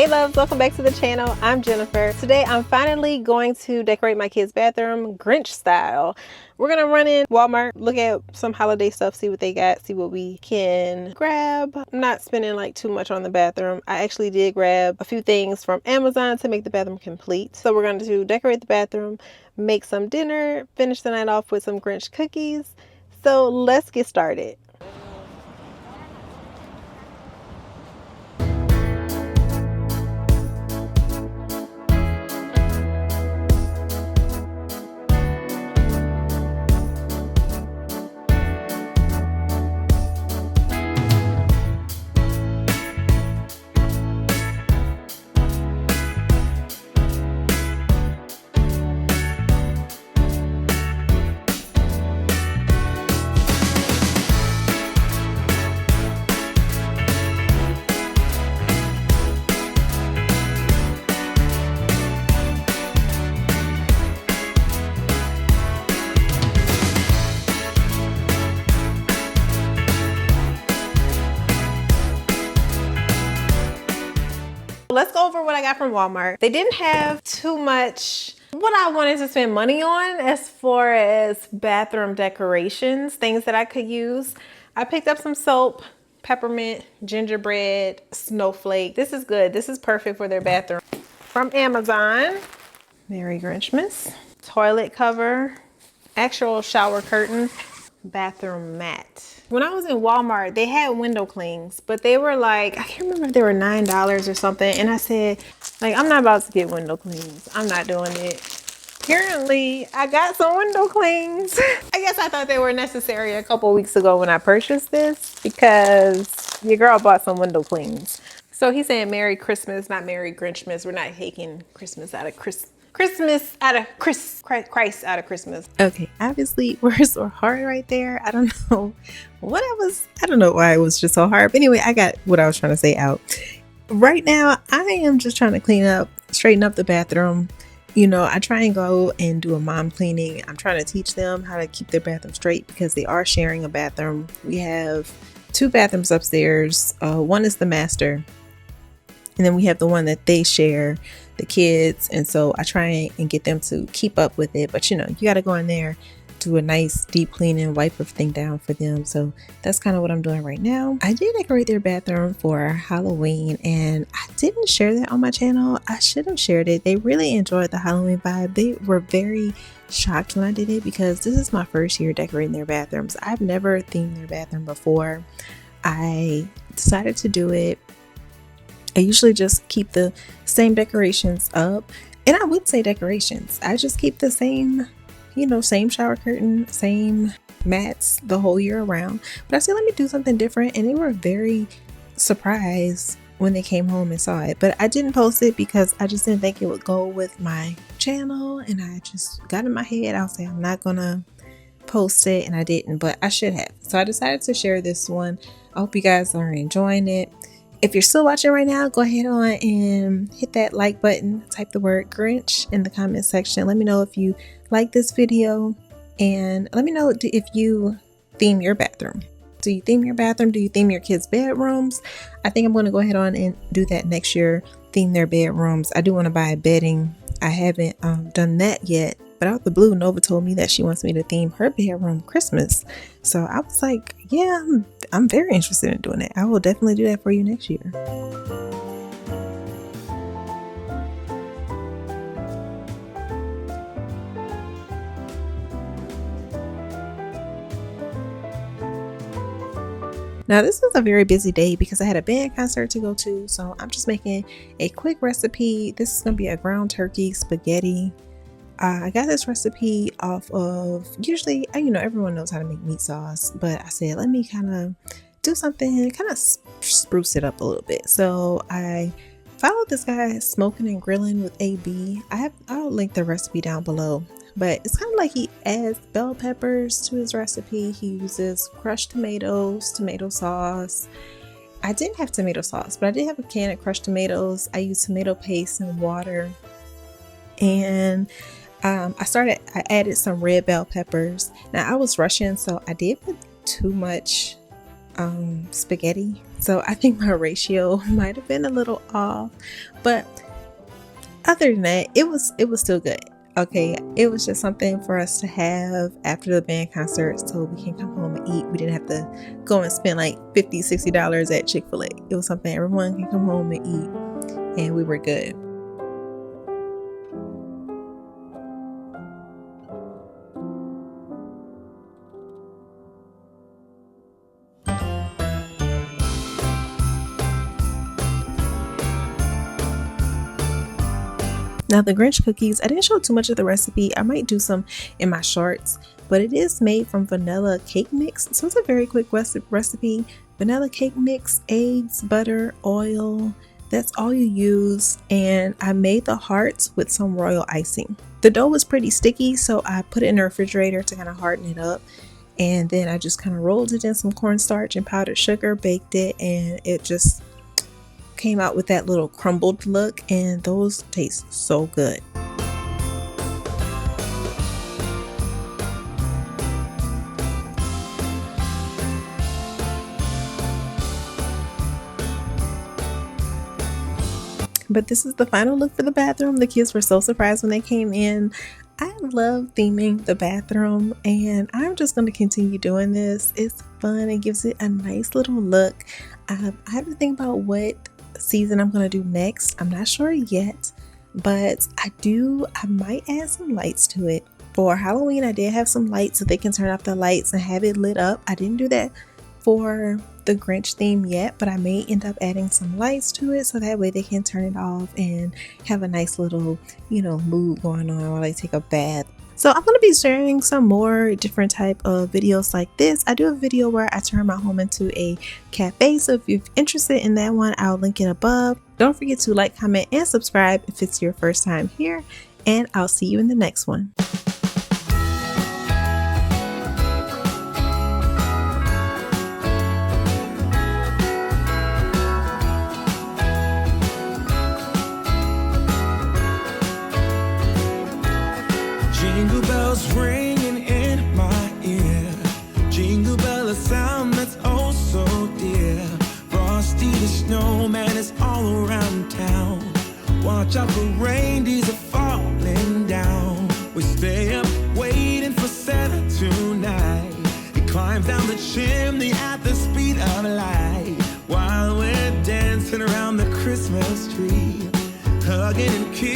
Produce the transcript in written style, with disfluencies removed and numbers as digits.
loves, welcome back to the channel. I'm Jennifer. Today I'm finally going to decorate my kids' bathroom Grinch style. We're gonna run in Walmart, look at some holiday stuff, see what they got, see what we can grab. I'm not spending like too much on the bathroom. I actually did grab a few things from Amazon to make the bathroom complete. So we're going to decorate the bathroom, make some dinner, finish the night off with some Grinch cookies. So let's get started. Let's go over what I got from Walmart. They didn't have too much what I wanted to spend money on as far as bathroom decorations, things that I could use. I picked up some soap, peppermint, gingerbread, snowflake. This is good. This is perfect for their bathroom. From Amazon, Merry Grinchmas, toilet cover, actual shower curtain, bathroom mat. When I was in Walmart, they had window clings, but they were like, I can't remember if they were $9 or something. And I said, like, I'm not about to get window clings. I'm not doing it. Apparently, I got some window clings. I guess I thought they were necessary a couple weeks ago when I purchased this because your girl bought some window clings. So he's saying Merry Christmas, not Merry Grinchmas. We're not taking Christmas out of Christmas out of Christ out of Christmas. Okay, obviously words were hard right there. I don't know I don't know why it was just so hard. But anyway, I got what I was trying to say out. Right now, I am just trying to clean up, straighten up the bathroom. You know, I try and go and do a mom cleaning. I'm trying to teach them how to keep their bathroom straight because they are sharing a bathroom. We have 2 bathrooms upstairs. One is the master. And then we have the one that they share, the kids. And so I try and get them to keep up with it. But, you know, you got to go in there, do a nice deep clean and wipe everything down for them. So that's kind of what I'm doing right now. I did decorate their bathroom for Halloween and I didn't share that on my channel. I should have shared it. They really enjoyed the Halloween vibe. They were very shocked when I did it because this is my first year decorating their bathrooms. I've never themed their bathroom before. I decided to do it. I usually just keep the same decorations up, and I would say decorations. I just keep the same, you know, same shower curtain, same mats the whole year around. But I said, let me do something different, and they were very surprised when they came home and saw it. But I didn't post it because I just didn't think it would go with my channel, and I just got in my head. I'll say I'm not gonna post it, and I didn't, but I should have. So I decided to share this one. I hope you guys are enjoying it. If you're still watching right now, go ahead on and hit that like button, type the word Grinch in the comment section. Let me know if you like this video and let me know if you theme your bathroom. Do you theme your bathroom? Do you theme your kids' bedrooms? I think I'm going to go ahead on and do that next year, theme their bedrooms. I do want to buy bedding. I haven't done that yet, but out the blue, Nova told me that she wants me to theme her bedroom Christmas. So I was like, yeah, I'm very interested in doing it. I will definitely do that for you next year. Now this was a very busy day because I had a band concert to go to, so I'm just making a quick recipe. This is going to be a ground turkey spaghetti. I got this recipe off of, usually, you know, everyone knows how to make meat sauce, but I said, let me kind of do something, kind of spruce it up a little bit. So I followed this guy, Smoking and Grilling with AB. I'll link the recipe down below. But it's kind of like he adds bell peppers to his recipe. He uses crushed tomatoes, tomato sauce. I didn't have tomato sauce, but I did have a can of crushed tomatoes. I used tomato paste and water. And I added some red bell peppers. Now I was rushing, so I did put too much spaghetti So I think my ratio might have been a little off, but other than that, it was still good. Okay, it was just something for us to have after the band concert so we can come home and eat. We didn't have to go and spend like $50-$60 at Chick-fil-A. It was something everyone can come home and eat, and we were good. Now the Grinch cookies, I didn't show too much of the recipe. I might do some in my shorts, but it is made from vanilla cake mix. So it's a very quick recipe. Vanilla cake mix, eggs, butter, oil. That's all you use. And I made the hearts with some royal icing. The dough was pretty sticky, so I put it in the refrigerator to kind of harden it up. And then I just kind of rolled it in some cornstarch and powdered sugar, baked it, and it just came out with that little crumbled look, and those taste so good. But this is the final look for the bathroom. The kids were so surprised when they came in. I love theming the bathroom, and I'm just going to continue doing this. It's fun. It gives it a nice little look. I have to think about what season I'm gonna do next. I'm not sure yet, but I might add some lights to it. For Halloween, I did have some lights so they can turn off the lights and have it lit up. I didn't do that for the Grinch theme yet, but I may end up adding some lights to it so that way they can turn it off and have a nice little, mood going on while they take a bath. So I'm going to be sharing some more different type of videos like this. I do a video where I turn my home into a cafe. So if you're interested in that one, I'll link it above. Don't forget to like, comment, and subscribe if it's your first time here. And I'll see you in the next one. Jingle bells ringing in my ear. Jingle bell, a sound that's oh so dear. Frosty the snowman is all around town. Watch out for reindeers are falling down. We stay up waiting for Santa tonight. He climbs down the chimney at the speed of light, while we're dancing around the Christmas tree, hugging and kissing.